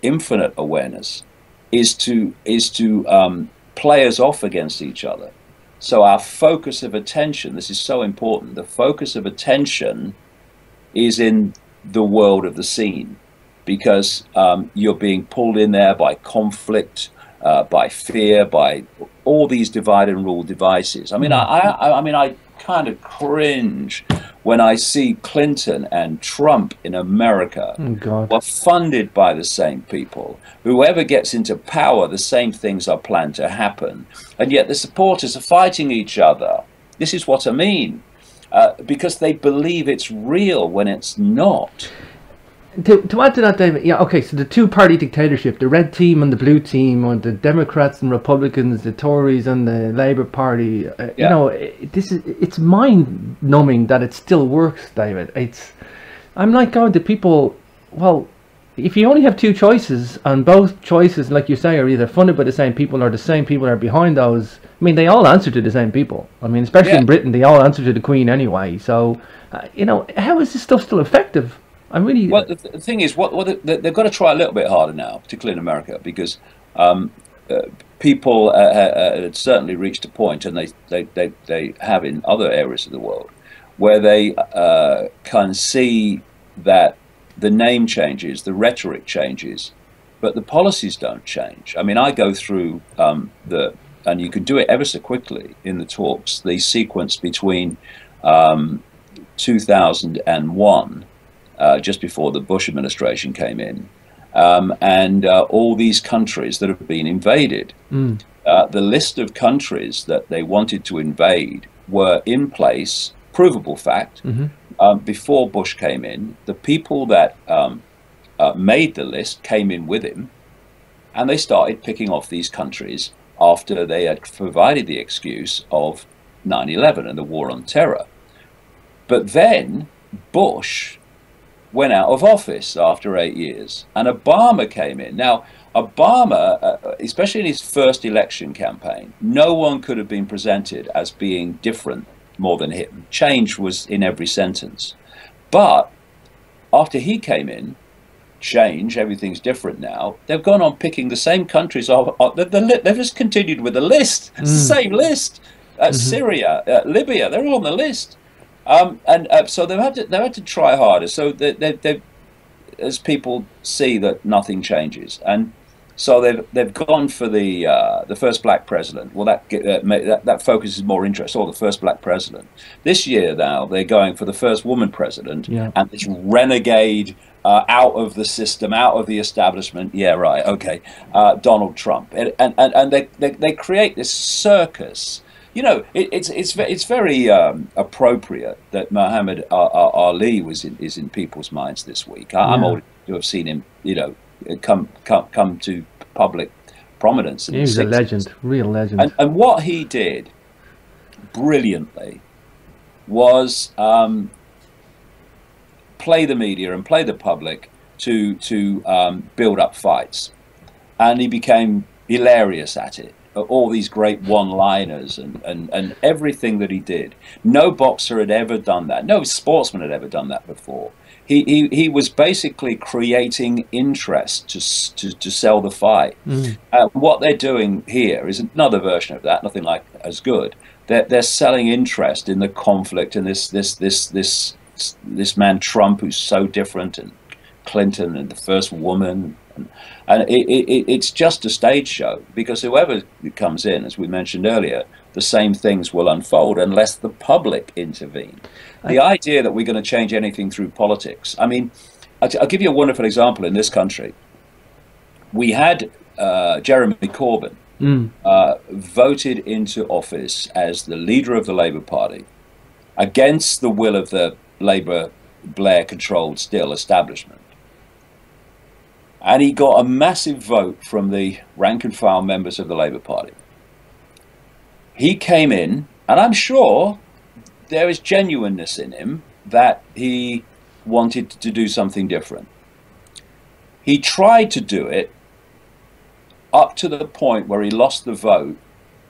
infinite awareness is to play us off against each other. So our focus of attention, this is so important, the focus of attention is in the world of the seen, because you're being pulled in there by conflict, by fear, by all these divide and rule devices. I mean, I kind of cringe when I see Clinton and Trump in America were funded by the same people. Whoever gets into power, the same things are planned to happen. And yet the supporters are fighting each other. This is what I mean. Because they believe it's real when it's not. To add to that, David, yeah, okay, so the two-party dictatorship, the red team and the blue team, or the Democrats and Republicans, the Tories and the Labour Party, you know, it's mind-numbing that it still works, David. I'm like going to people, well, if you only have two choices, and both choices, like you say, are either funded by the same people or the same people are behind those, I mean, they all answer to the same people. I mean, especially in Britain, they all answer to the Queen anyway. So, you know, how is this stuff still effective? I'm really... Well, the thing is, they've got to try a little bit harder now, particularly in America, because people had certainly reached a point, and they have in other areas of the world, where they can see that the name changes, the rhetoric changes, but the policies don't change. I mean, I go through and you can do it ever so quickly in the talks, the sequence between 2001, just before the Bush administration came in, and all these countries that have been invaded. The list of countries that they wanted to invade were in place, provable fact, before Bush came in. The people that made the list came in with him, and they started picking off these countries after they had provided the excuse of 9/11 and the war on terror. But then Bush went out of office after 8 years, and Obama came in. Now, Obama, especially in his first election campaign, no one could have been presented as being different more than him. Change was in every sentence. But after he came in, change, everything's different now. They've gone on picking the same countries. They've just continued with the list. It's the same list. Syria, Libya, they're all on the list. So they've had to try harder. So they as people see that nothing changes, and so they've gone for the first black president. Well, that focuses more interest. Or the first black president. This year now they're going for the first woman president, and this renegade out of the system, out of the establishment. Yeah, right. Okay, Donald Trump, and they create this circus. You know, it's very appropriate that Muhammad Ali is in people's minds this week. I'm old to have seen him, you know, come to public prominence. He was a legend, real legend. And what he did brilliantly was play the media and play the public to build up fights, and he became hilarious at it. All these great one-liners and everything that he did. No boxer had ever done that. No sportsman had ever done that before. He was basically creating interest to sell the fight. What they're doing here is another version of that, nothing like as good. They're selling interest in the conflict, and this man Trump, who's so different, and Clinton and the first woman. And it's just a stage show, because whoever comes in, as we mentioned earlier, the same things will unfold unless the public intervene. The idea that we're going to change anything through politics. I mean, I'll give you a wonderful example in this country. We had Jeremy Corbyn voted into office as the leader of the Labour Party against the will of the Labour Blair-controlled still establishment. And he got a massive vote from the rank and file members of the Labour Party. He came in, and I'm sure there is genuineness in him that he wanted to do something different. He tried to do it up to the point where he lost the vote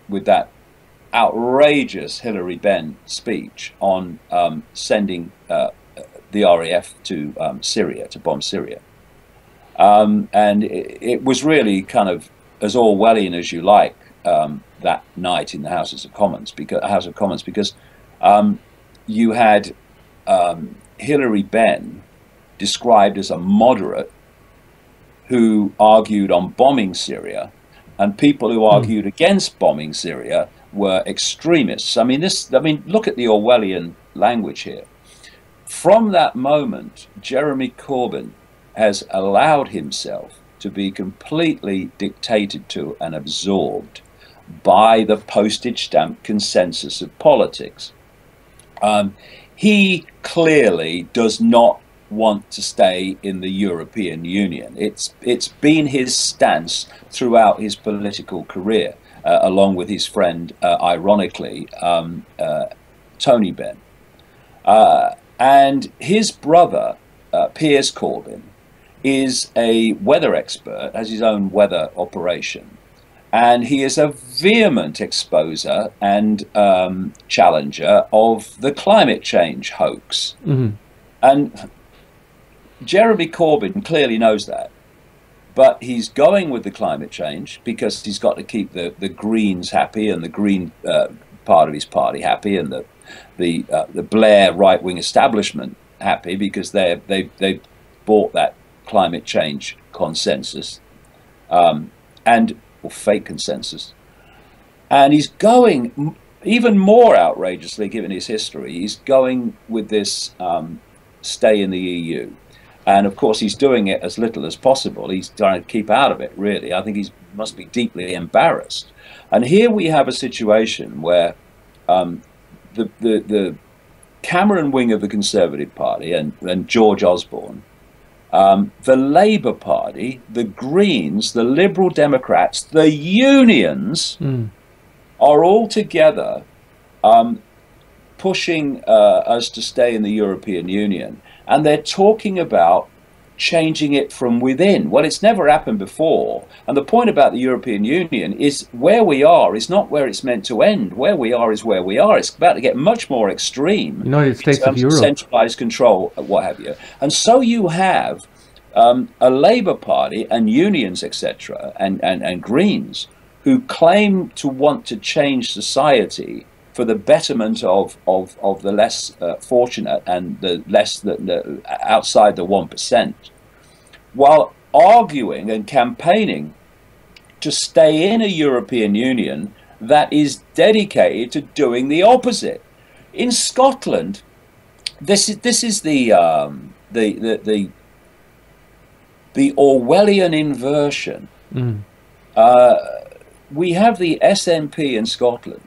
with that outrageous Hillary Benn speech on sending the RAF to Syria, to bomb Syria. And it was really kind of as Orwellian as you like that night in the House of Commons, because you had Hillary Benn described as a moderate who argued on bombing Syria, and people who argued against bombing Syria were extremists. I mean, look at the Orwellian language here. From that moment, Jeremy Corbyn has allowed himself to be completely dictated to and absorbed by the postage stamp consensus of politics. He clearly does not want to stay in the European Union. It's been his stance throughout his political career, along with his friend, ironically, Tony Benn. And his brother, Piers Corbyn, is a weather expert, has his own weather operation, and he is a vehement exposer and challenger of the climate change hoax. And Jeremy Corbyn clearly knows that, but he's going with the climate change because he's got to keep the Greens happy and the Green part of his party happy, and the Blair right-wing establishment happy, because they bought that climate change consensus, or fake consensus. And he's going even more outrageously, given his history. He's going with this stay in the EU. And of course, he's doing it as little as possible. He's trying to keep out of it, really. I think he must be deeply embarrassed. And here we have a situation where the Cameron wing of the Conservative Party and George Osborne, the Labour Party, the Greens, the Liberal Democrats, the unions are all together pushing us to stay in the European Union. And they're talking about changing it from within. Well, it's never happened before. And the point about the European Union is where we are is not where it's meant to end. Where we are is where we are. It's about to get much more extreme. United States of Europe. Centralized control, what have you. And so you have a Labour Party and unions, etc., and Greens, who claim to want to change society for the betterment of the less fortunate and the less outside the 1%, while arguing and campaigning to stay in a European Union that is dedicated to doing the opposite. In Scotland, this is the Orwellian inversion. We have the SNP in Scotland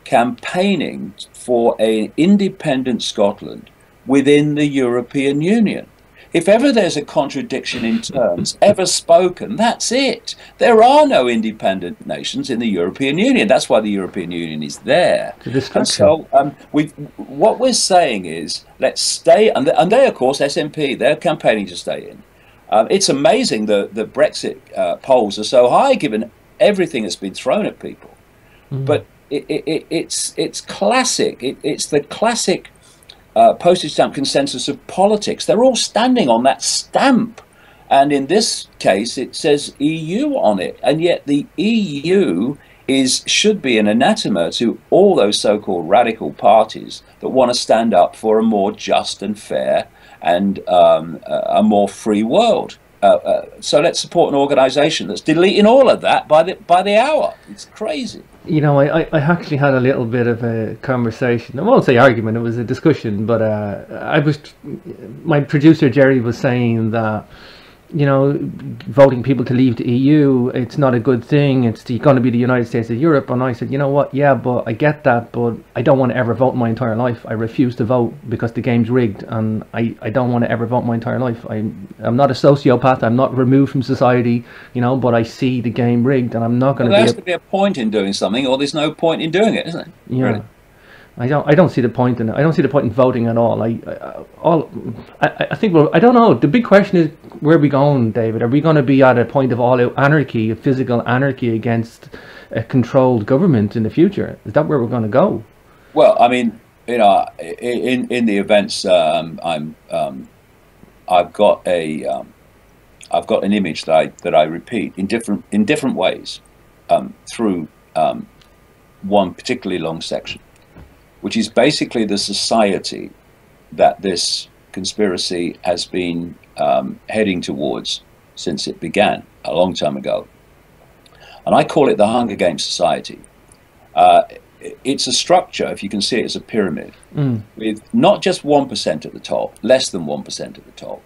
campaigning for an independent Scotland within the European Union. If ever there's a contradiction in terms ever spoken, that's it. There are no independent nations in the European Union. That's why the European Union is there. And so what we're saying is, let's stay, and they, of course, SNP, they're campaigning to stay in. It's amazing the Brexit polls are so high, given everything that's been thrown at people. But it's classic. It's the classic postage stamp consensus of politics. They're all standing on that stamp, and in this case, it says EU on it. And yet, the EU should be an anathema to all those so-called radical parties that want to stand up for a more just and fair and a more free world. So let's support an organisation that's deleting all of that by the hour. It's crazy. You know, I actually had a little bit of a conversation. I won't say argument, it was a discussion, but my producer Jerry was saying that, you know, voting people to leave the EU, it's not a good thing. It's going to be the United States of Europe. And I said, you know what? Yeah, but I get that, but I don't want to ever vote my entire life. I refuse to vote because the game's rigged, and I don't want to ever vote my entire life. I'm not a sociopath. I'm not removed from society, you know, but I see the game rigged, and I'm not going to. There has to be a point in doing something, or there's no point in doing it, isn't it? Yeah. Really? I don't see the point in it. I don't see the point in voting at all. I think I don't know. The big question is, where are we going, David? Are we going to be at a point of all-out anarchy, physical anarchy against a controlled government in the future? Is that where we're going to go? Well, I mean, you know, in the events, I've got an image that I repeat in different ways through one particularly long section, which is basically the society that this conspiracy has been heading towards since it began a long time ago. And I call it the Hunger Games Society. It's a structure, if you can see it, as a pyramid, with not just 1% at the top, less than 1% at the top.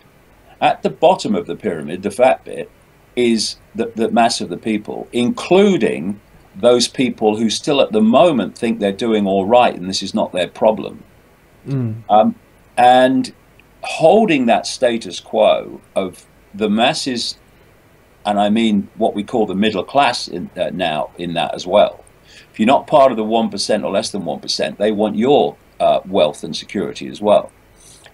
At the bottom of the pyramid, the fat bit, is the mass of the people, including those people who still at the moment think they're doing all right and this is not their problem. And holding that status quo of the masses, and I mean what we call the middle class now in that as well. If you're not part of the 1% or less than 1%, they want your wealth and security as well.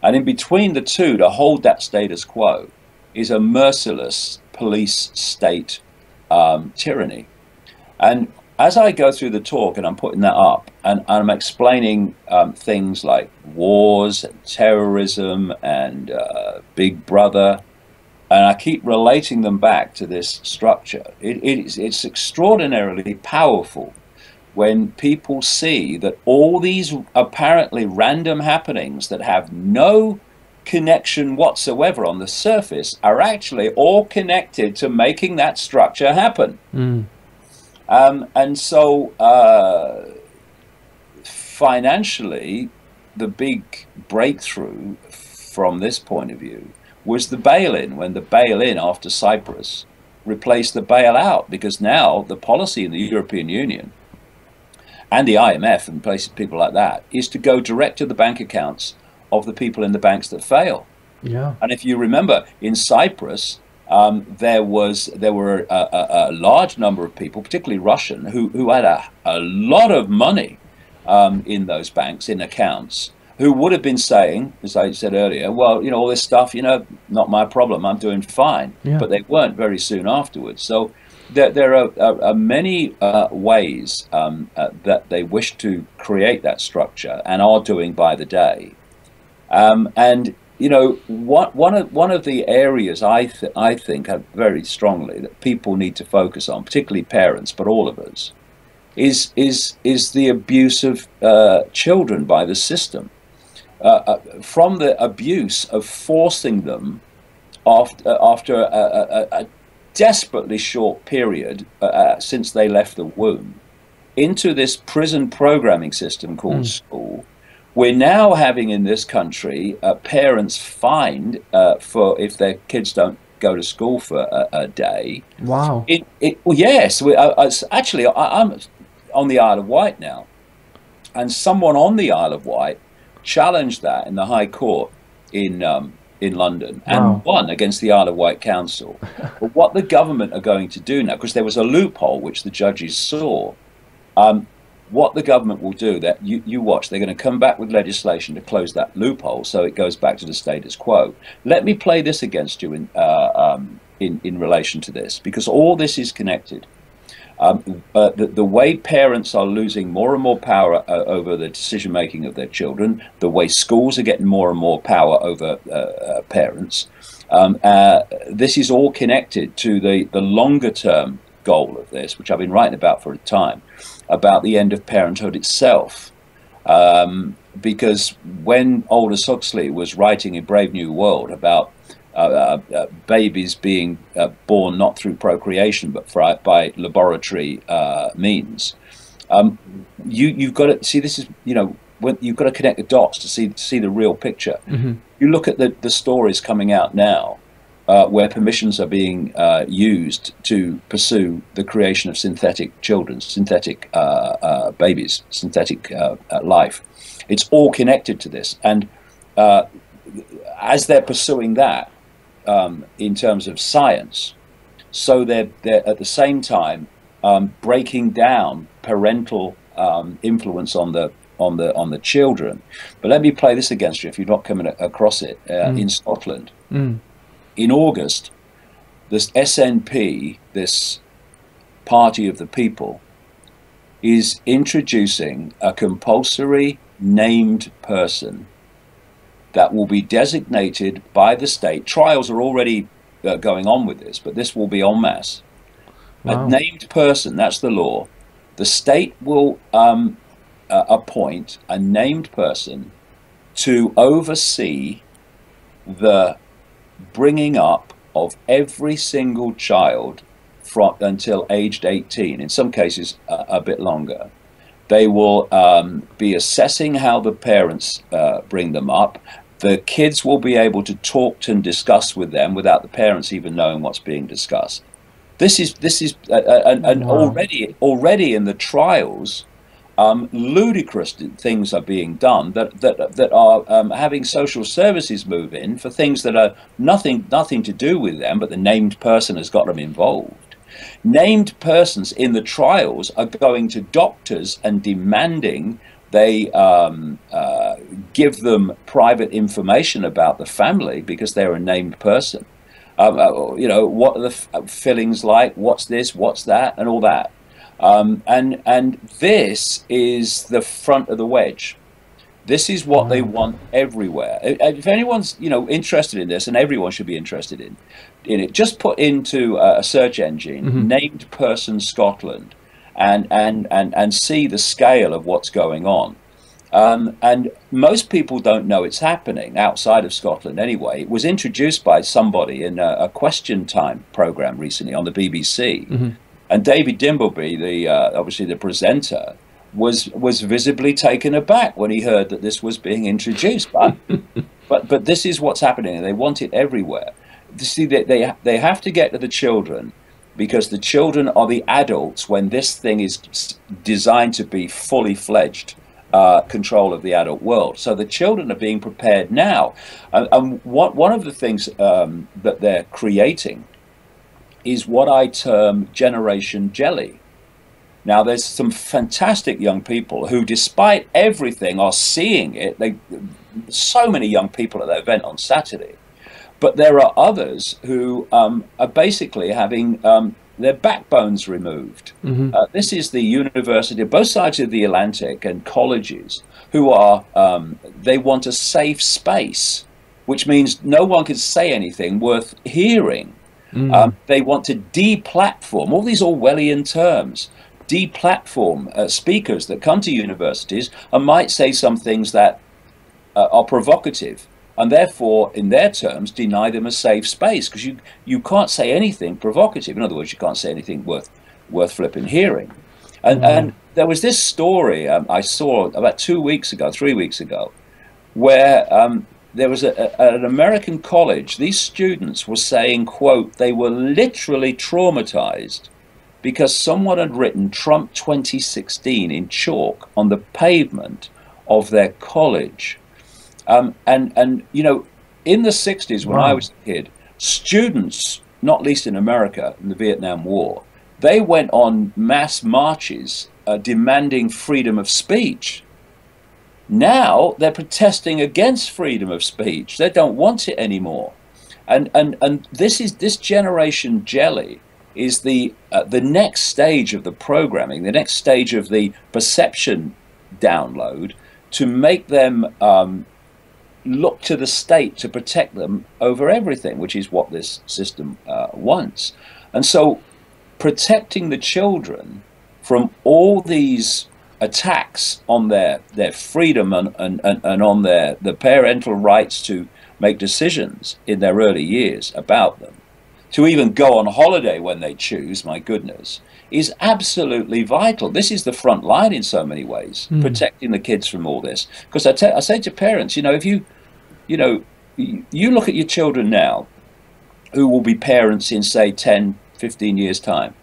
And in between the two, to hold that status quo is a merciless police state tyranny. And as I go through the talk and I'm putting that up and I'm explaining things like wars and terrorism and Big Brother, and I keep relating them back to this structure, it's extraordinarily powerful when people see that all these apparently random happenings that have no connection whatsoever on the surface are actually all connected to making that structure happen. And so financially, the big breakthrough from this point of view was the bail-in, when the bail-in after Cyprus replaced the bail-out, because now the policy in the European Union and the IMF and places, people like that, is to go direct to the bank accounts of the people in the banks that fail. Yeah. And if you remember, in Cyprus, there were a large number of people, particularly Russian, who had a lot of money in those banks, in accounts, who would have been saying, as I said earlier, well, you know, all this stuff, you know, not my problem, I'm doing fine. Yeah. But they weren't very soon afterwards. So there are many ways that they wish to create that structure and are doing by the day. And you know, one of the areas I think very strongly that people need to focus on, particularly parents, but all of us, is the abuse of children by the system. From the abuse of forcing them after a desperately short period since they left the womb into this prison programming system called school. We're now having in this country parents fined for if their kids don't go to school for a day. Wow. Well, yes. Actually, I'm on the Isle of Wight now, and someone on the Isle of Wight challenged that in the High Court in London and won against the Isle of Wight Council. But what the government are going to do now, because there was a loophole which the judges saw, what the government will do, that you watch, they're going to come back with legislation to close that loophole so it goes back to the status quo. Let me play this against you in relation to this, because all this is connected. The way parents are losing more and more power over the decision making of their children, the way schools are getting more and more power over parents, this is all connected to the longer term goal of this, which I've been writing about for a time, about the end of parenthood itself. Because when Aldous Huxley was writing in Brave New World about babies being born not through procreation but by laboratory means, you've got to see, this is, you know, when you've got to connect the dots to see the real picture. You look at the stories coming out now, where permissions are being used to pursue the creation of synthetic children, synthetic babies, synthetic life. It's all connected to this. And as they're pursuing that in terms of science, so they're at the same time breaking down parental influence on the children. But let me play this against you if you're not coming across it. In Scotland. In August, this SNP, this Party of the People, is introducing a compulsory named person that will be designated by the state. Trials are already going on with this, but this will be en masse. Wow. A named person, that's the law. The state will appoint a named person to oversee the bringing up of every single child from until aged 18, in some cases a bit longer. They will be assessing how the parents bring them up. The kids will be able to talk to and discuss with them without the parents even knowing what's being discussed. This is and wow. already in the trials, ludicrous things are being done that are having social services move in for things that are nothing to do with them, but the named person has got them involved. Named persons in the trials are going to doctors and demanding they give them private information about the family because they're a named person. You know, what are the fillings like? What's this? What's that? And all that. And this is the front of the wedge. This is what they want everywhere. If anyone's, you know, interested in this, and everyone should be interested in it, just put into a search engine named person Scotland, and see the scale of what's going on. And most people don't know it's happening outside of Scotland anyway. It was introduced by somebody in a Question Time program recently on the BBC. And David Dimbleby, obviously the presenter, was visibly taken aback when he heard that this was being introduced. But this is what's happening, and they want it everywhere. You see, they have to get to the children, because the children are the adults when this thing is designed to be fully fledged control of the adult world. So the children are being prepared now. And one of the things that they're creating is what I term Generation Jelly. Now, there's some fantastic young people who, despite everything, are seeing it. So many young people at the event on Saturday. But there are others who are basically having their backbones removed. This is the university, both sides of the Atlantic, and colleges who are, they want a safe space, which means no one can say anything worth hearing. They want to deplatform, all these Orwellian terms, deplatform speakers that come to universities and might say some things that are provocative, and therefore, in their terms, deny them a safe space, because you can't say anything provocative. In other words, you can't say anything worth flipping hearing. And there was this story I saw about 3 weeks ago, where there was an American college. These students were saying, quote, they were literally traumatized because someone had written Trump 2016 in chalk on the pavement of their college. And you know, in the 60s, when I was a kid, students, not least in America in the Vietnam War, they went on mass marches demanding freedom of speech. Now they're protesting against freedom of speech. They don't want it anymore. And this Generation Jelly is the next stage of the programming, the next stage of the perception download, to make them look to the state to protect them over everything, which is what this system wants. And so protecting the children from all these attacks on their freedom and on the parental rights to make decisions in their early years about them, to even go on holiday when they choose, my goodness, is absolutely vital. This is the front line in so many ways, protecting the kids from all this. Because I say to parents, you know, if you look at your children now, who will be parents in, say, 10, 15 years' time,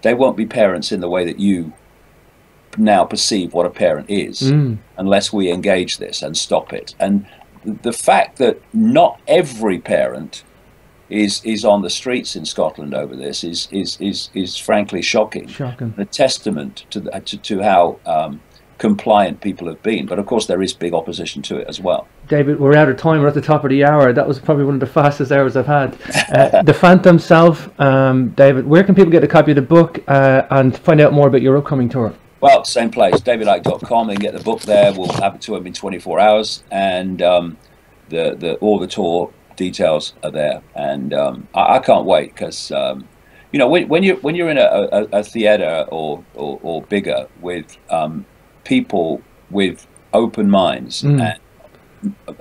they won't be parents in the way that you now perceive what a parent is, unless we engage this and stop it. And the fact that not every parent is on the streets in Scotland over this is frankly shocking. A testament to how compliant people have been. But of course there is big opposition to it as well. David, we're out of time. We're at the top of the hour. That was probably one of the fastest hours I've had. The Phantom Self, David, where can people get a copy of the book and find out more about your upcoming tour? Well, same place, davidicke.com. They can get the book there. We'll have it to them in 24 hours, and all the tour details are there. And I can't wait, because you know, when you're in a theater or bigger with people with open minds and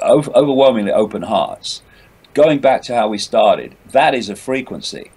overwhelmingly open hearts, going back to how we started, that is a frequency.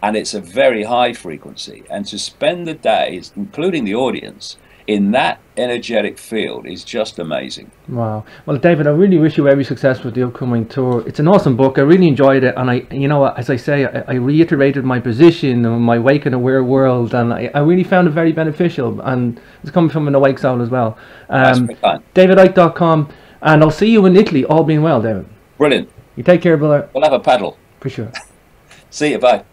And it's a very high frequency. And to spend the days, including the audience, in that energetic field is just amazing. Wow. Well, David, I really wish you every success with the upcoming tour. It's an awesome book. I really enjoyed it. And you know, as I say, I reiterated my position on my Wake and Aware world. And I really found it very beneficial. And it's coming from an awake soul as well. DavidIcke.com. And I'll see you in Italy, all being well, David. Brilliant. You take care, brother. We'll have a paddle. For sure. See you. Bye.